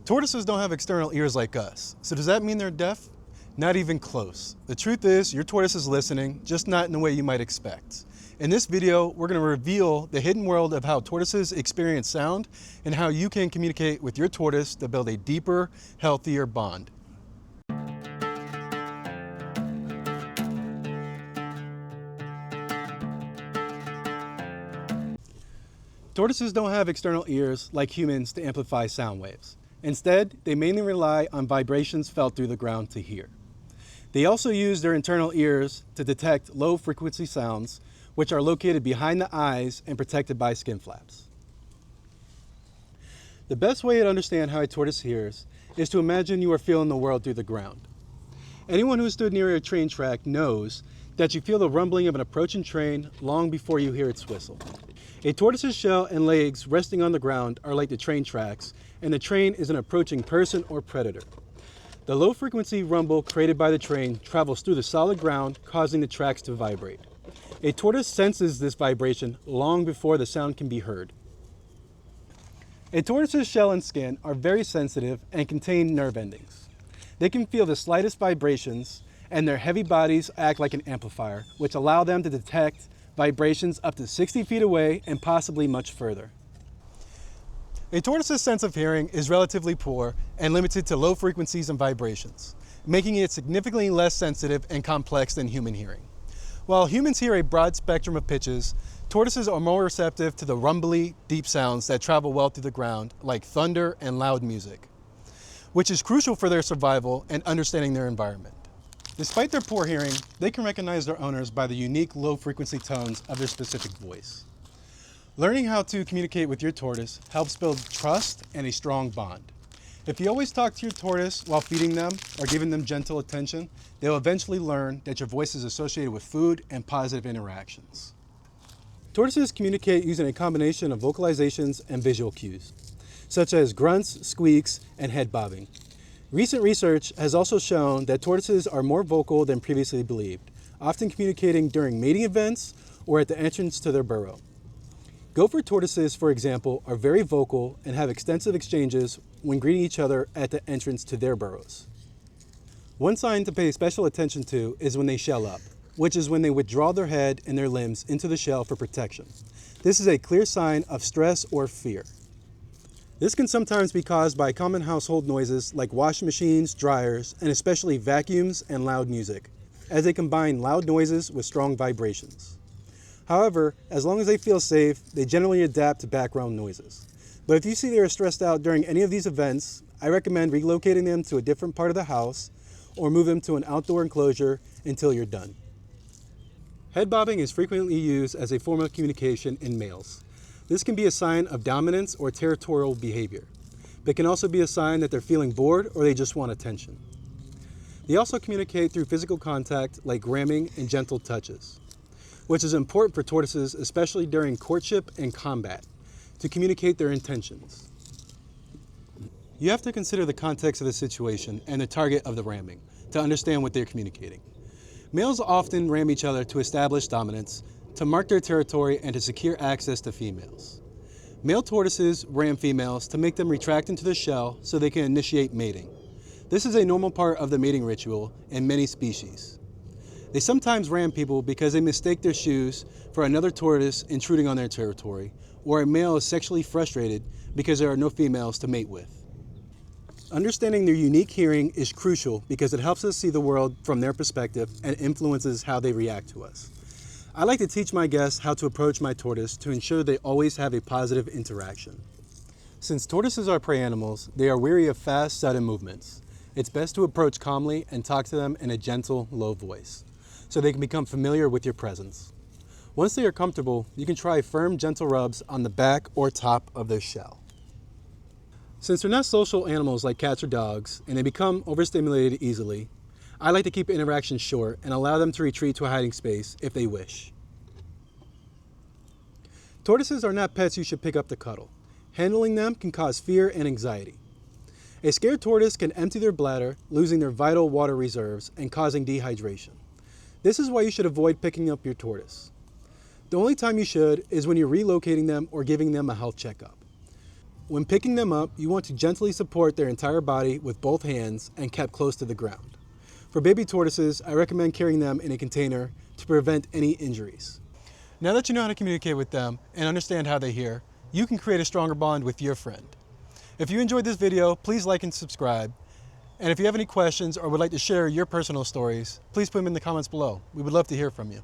Tortoises don't have external ears like us, so does that mean they're deaf? Not even close. The truth is, your tortoise is listening, just not in the way you might expect. In this video, we're going to reveal the hidden world of how tortoises experience sound and how you can communicate with your tortoise to build a deeper, healthier bond. Tortoises don't have external ears like humans to amplify sound waves. Instead, they mainly rely on vibrations felt through the ground to hear. They also use their internal ears to detect low-frequency sounds, which are located behind the eyes and protected by skin flaps. The best way to understand how a tortoise hears is to imagine you are feeling the world through the ground. Anyone who has stood near a train track knows that you feel the rumbling of an approaching train long before you hear its whistle. A tortoise's shell and legs resting on the ground are like the train tracks, and the train is an approaching person or predator. The low-frequency rumble created by the train travels through the solid ground, causing the tracks to vibrate. A tortoise senses this vibration long before the sound can be heard. A tortoise's shell and skin are very sensitive and contain nerve endings. They can feel the slightest vibrations, and their heavy bodies act like an amplifier, which allow them to detect vibrations up to 60 feet away and possibly much further. A tortoise's sense of hearing is relatively poor and limited to low frequencies and vibrations, making it significantly less sensitive and complex than human hearing. While humans hear a broad spectrum of pitches, tortoises are more receptive to the rumbly, deep sounds that travel well through the ground, like thunder and loud music, which is crucial for their survival and understanding their environment. Despite their poor hearing, they can recognize their owners by the unique low-frequency tones of their specific voice. Learning how to communicate with your tortoise helps build trust and a strong bond. If you always talk to your tortoise while feeding them or giving them gentle attention, they'll eventually learn that your voice is associated with food and positive interactions. Tortoises communicate using a combination of vocalizations and visual cues, such as grunts, squeaks, and head bobbing. Recent research has also shown that tortoises are more vocal than previously believed, often communicating during mating events or at the entrance to their burrow. Gopher tortoises, for example, are very vocal and have extensive exchanges when greeting each other at the entrance to their burrows. One sign to pay special attention to is when they shell up, which is when they withdraw their head and their limbs into the shell for protection. This is a clear sign of stress or fear. This can sometimes be caused by common household noises like washing machines, dryers, and especially vacuums and loud music, as they combine loud noises with strong vibrations. However, as long as they feel safe, they generally adapt to background noises. But if you see they are stressed out during any of these events, I recommend relocating them to a different part of the house or move them to an outdoor enclosure until you're done. Head bobbing is frequently used as a form of communication in males. This can be a sign of dominance or territorial behavior, but can also be a sign that they're feeling bored or they just want attention. They also communicate through physical contact like ramming and gentle touches, which is important for tortoises, especially during courtship and combat, to communicate their intentions. You have to consider the context of the situation and the target of the ramming to understand what they're communicating. Males often ram each other to establish dominance, to mark their territory, and to secure access to females. Male tortoises ram females to make them retract into the shell so they can initiate mating. This is a normal part of the mating ritual in many species. They sometimes ram people because they mistake their shoes for another tortoise intruding on their territory, or a male is sexually frustrated because there are no females to mate with. Understanding their unique hearing is crucial because it helps us see the world from their perspective and influences how they react to us. I like to teach my guests how to approach my tortoise to ensure they always have a positive interaction. Since tortoises are prey animals, they are wary of fast, sudden movements. It's best to approach calmly and talk to them in a gentle, low voice, so they can become familiar with your presence. Once they are comfortable, you can try firm, gentle rubs on the back or top of their shell. Since they're not social animals like cats or dogs, and they become overstimulated easily, I like to keep interactions short and allow them to retreat to a hiding space if they wish. Tortoises are not pets you should pick up to cuddle. Handling them can cause fear and anxiety. A scared tortoise can empty their bladder, losing their vital water reserves and causing dehydration. This is why you should avoid picking up your tortoise. The only time you should is when you're relocating them or giving them a health checkup. when picking them up, you want to gently support their entire body with both hands and kept close to the ground. For baby tortoises, I recommend carrying them in a container to prevent any injuries. Now that you know how to communicate with them and understand how they hear, you can create a stronger bond with your friend. If you enjoyed this video, please like and subscribe. And if you have any questions or would like to share your personal stories, please put them in the comments below. We would love to hear from you.